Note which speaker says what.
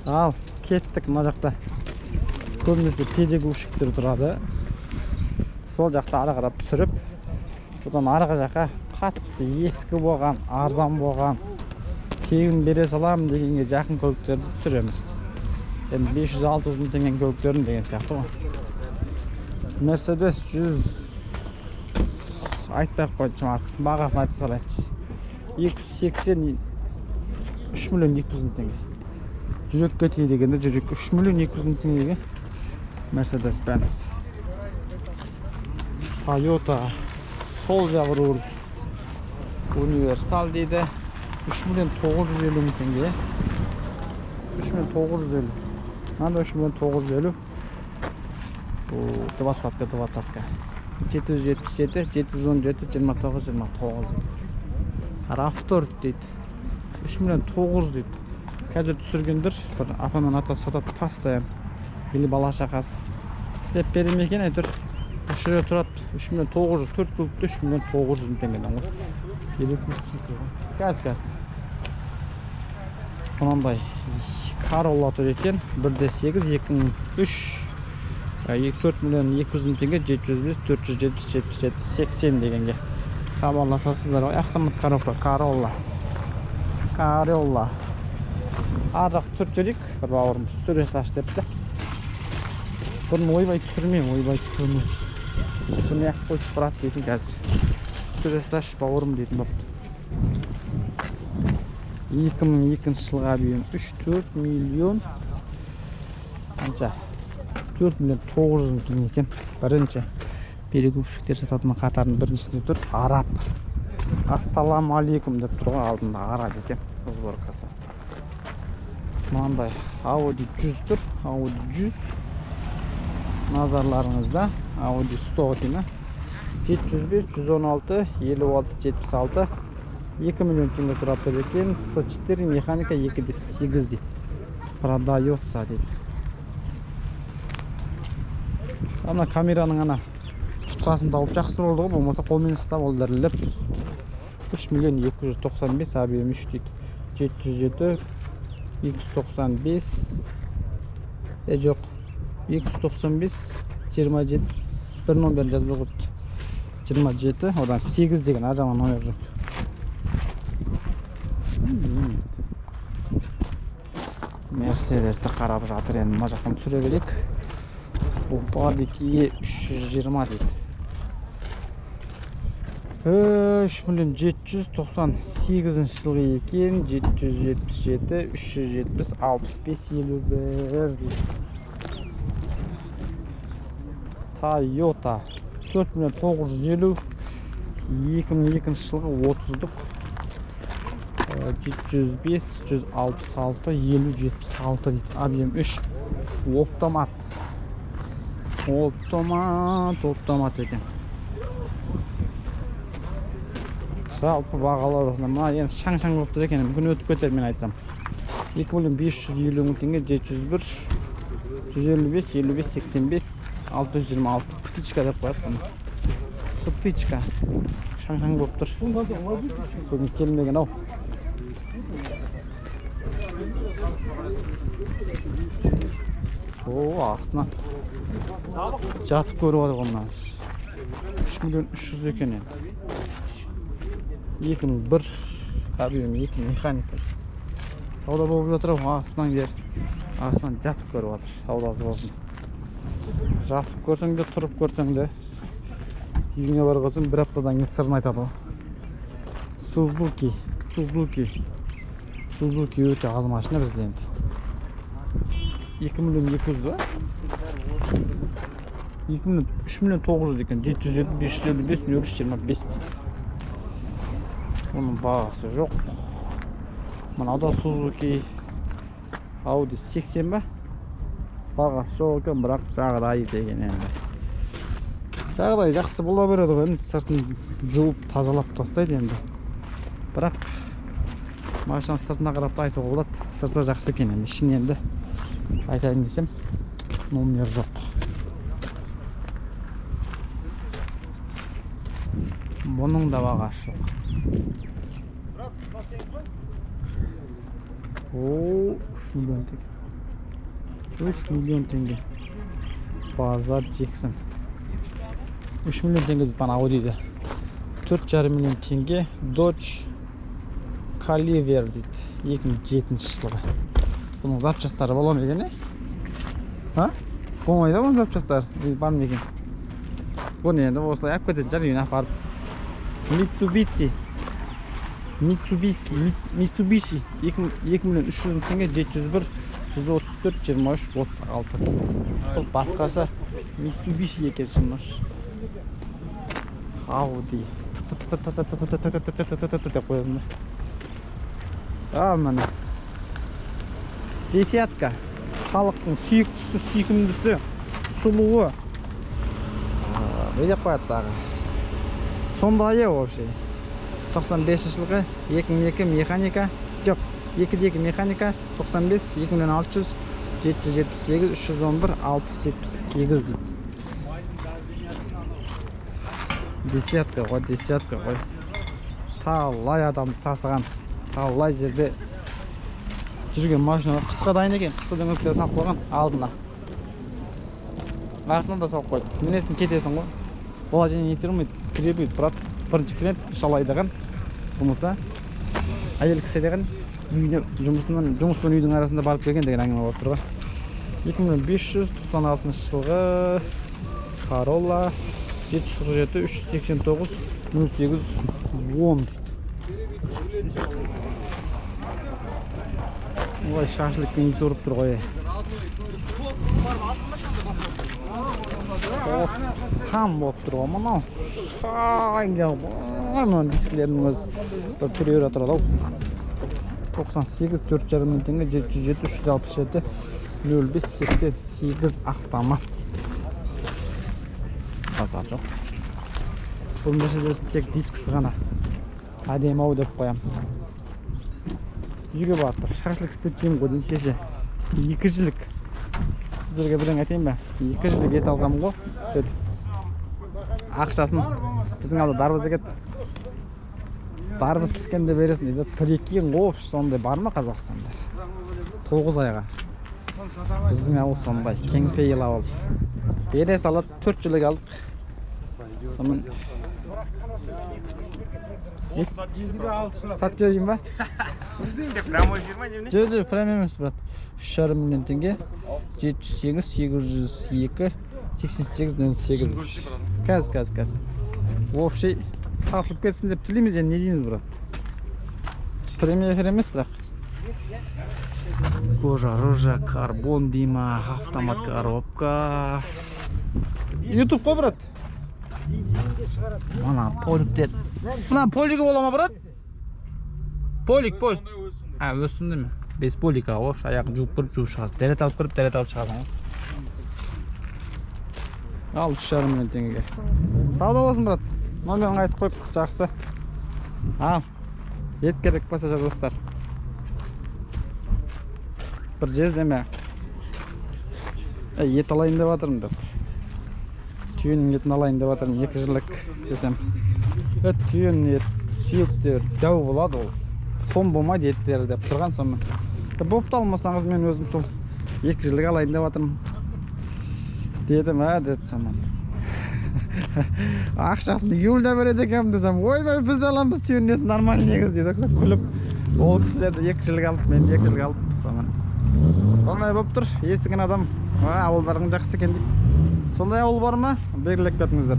Speaker 1: Al kettik, mына жақта көбінесе перегрузчиктер тұрады. Сол жақта ары қарап түсіріп, содан арғы жаққа қатты ескі болған, арзан болған, тегін бере саламын дегенге жақын көліктерді түсіреміз. Енді 500-600 мың теңге көліктерін деген сияқты ғой. Mercedes 100 айтпай қойшы маркасын, бағасын айта салайыншы. 280 3 миллион 200 мың теңге. Жүрекке тиедегенде жүрек 3 миллион 200 мың теңгеге Mercedes Benz. Toyota сол жағы руль универсал дейді. 3 миллион 950 мың теңге. 3 миллион 950. Мынада 3 миллион 950. 20-ка. 777, 717, 29, 29. RAV4 дейді. 3 миллион 900 дейді. Қазір түсіргендер, бір апамен ата сатады постоянно. Или бала шақасы. Істеп берем екен, әйтір. Үш жерде тұрады. 3 миллион 900, 4 көлікті 3 миллион 900 мың теңгеден ғой. Кәз. Сонандай Corolla тұр екен. 1.8, 2003. 4 миллион 200 мың теңге, 705, 470, 77, 80 дегенге. Хабарласасыздар ғой. Автомат коробка Corolla. Арық түсір жүрек, бір бауырымыз түсіре саш депті. Бұны ойбай түсірмей. Түсірмей ақ қойып бұрат дейтін қазір. Түсіре саш бауырым дейтін бапты. 2002 жылға бүйін 3-4 миллион қанша? 4 миллион 900 мың теңге екен. Бірінші перегрузчиктер сататын қатарының біріншісінде тұр араб. Ассаламу алейкум деп тұр ғой, алдында араб екен. Сборкасы. Мынандай Audi 100 тұр. Audi 100. Назарларыңызда Audi 100 деймі. 705, 116, 56, 76. 2 миллион теңге сұрап тұр екен. S4 механика 2.8 дейді. Продается дейді. Ана камераның ана тұтқасын тауып жақсы болды ғой, болмаса қолмен ұстап ол діріліп. 3 миллион 295, объем 3 дейді. 707, 295, жоқ, 295, 27, бір номерін жазбай қойыпты. 27, одан 8 деген ажама номер жоқ. Mercedes'ті қарап жатыр, енді мына жақтан түсіре берейік. Бұл бардеке 320 дейді. 3 миллион 798 жылғы екен, 777, 370, 65, 51 дейді. Toyota 4 миллион 950, 2002 жылғы 30-дық, 705, 166, 50, 76 дейді. Объем 3. Оптомат екен. Жалпы бағаларында мына енді шаң-шаң болып тұр екен, мүмкін өтіп кетер мен айтсам. 2 миллион 550 мың теңге, 701, 155, 55, 85, 626. Птичка деп қояды бұны. Птичка. Шаң-шаң болып тұр. Бүгін келмеген ау. Астынан жатып көріп отыр ғымнан. 3 миллион 300 екен енді. 2001 объем 2 механика. Сауда болып жатыр, астынан жатып көріп отыр. Саудасы болсын. Жатып көрсең де, тұрып көрсең де, үйіңе барғасын бір аптадан кейін сырын айтады ғой. Suzuki өте аз машина бізде енді. 2 миллион 200 ба? 3 миллион 900 екен, 707, 555, 425 дейді. Оның бағасы жоқ. Мынада Suzuki Audi 80 ба? Бағасы жоқ екен, бірақ жағдайы деген енді. Жағдай жақсы бола береді ғой, енді сыртын жуып тазалап тастайды енді. Бірақ машина сыртына қарап айтуға болады, сырты жақсы екен енді. Ішін енді айтайын десем, номер жоқ. Бұның да бағасы жоқ. 3 миллион теңге. 3 milyon tenge. Bazar Jackson. 3 milyon tenge deyip bana Audi'de. 4,5 milyon tenge Dodge Caliver deydi. 2007 жылғы. Бұның запчастары бола ма екен, Ha? Оңайда бұның запчастары бар ма екен? Бұны енді осылай алып кететін шығар үйіне апарып. Mitsubishi 2 milyon 300 мың теңге 701 134 23 36. Бұл басқасы Mitsubishi екен шынмаш. Audi деп қоясың да. Міне. Десятка. Халықтың сүйіктісі, сүйкімдісі, сұлуы. Не деп қояды тағы? Сондай вообще. 95 жылғы 2002 механика. Жоқ, 2-2 механика 95 2600 778 311 678 дейді. Десятка ғой. Талай адам тасыған. Талай жерде жүрген машина қысқа дайын екен. Қысқа дөңгелектер салып қойған алдына. Артынан да салып қойды. Мінесің кетесің ғой. Положение етірмейді. Кіре брат. Бірінші клиент шалайдаған. Болмаса әйел кісі деген жұмыс пен үйдің арасында барып келген деген әңгіме болып тұр ғой. 2596 жылғы Corolla 747 389 08 10. Ой, шашлыкпен иісі ұрып тұр ғой. Там болып тұр ғой мынау. Мынау дисклерінің өзі бір түрері тұрады ау. 98 4,5 мың теңге 707 367 05 88 автомат дейді. Базар жоқ. Бұл мәселесі тек дискісі ғана. Әдемі ау деп қоям. Үйге барып тұр. Шашлык істеп жеймін ғой деймін кеше. 2 жілік. Сіздерге бірден айтайын ба? 2 жілік ет алғамын ғой. Сөйтіп. Ақшасын біздің алда дарбыз екет. Дарбыз піскенде бересің дейді. 1-2 ғой. Сондай бар ма Қазақстанда? 9 айға. Біздің ауыл сондай. Кеңпейіл ауыл. Бере салат 4 жілік алдық. Сонымен сат жейін ба?
Speaker 2: Прямой фирма не?
Speaker 1: Жоқ, прям емес, брат. 3,5 миллион теңге 708 802 8808. Кәз. Вообще сатылып кетсін деп тілейміз, не дейміз, брат? Премия емес, бірақ. Кожа, рожа, карбон дейма, автомат коробка. YouTube қой, брат? Мана полик дед. Мына полигі бола ма, брат? Полик. Өстім деме. Без полика ғой, аяғын жуып кіріп жуып шығасың. Дәрет алып кіріп, дәрет алып шығасың. Ал 3,5 миллион теңгеге. Сауда болсын, брат. Номерін айтып қойдық, жақсы. Ет керек болса жазасыздар. Бір жездеме. Ет алайын деп жатырмын деп. Түйенің етін алайын деп жатырмын, 2 жілік десем. Түйенің ет, сүйектер дәу болады ол. Сон болмайды еттері деп тұрған сонымен. Бопты алмасаңыз мен өзім сол 2 жілік алайын деп жатырмын. Дедім, деді сонымен. Ақшасын юлда береді екенмін десем, ойбай біз аламыз түйенің етін нормальный негіз дейді. Күліп, ол кісілерді 2 жілік алдық, мен 2 жілік алдық сонымен. Сондай болып тұр, естіген адам, ауылдарың жақсы екен дейді. Сондай ауыл бар ма? Белгілеп кетіңіздер.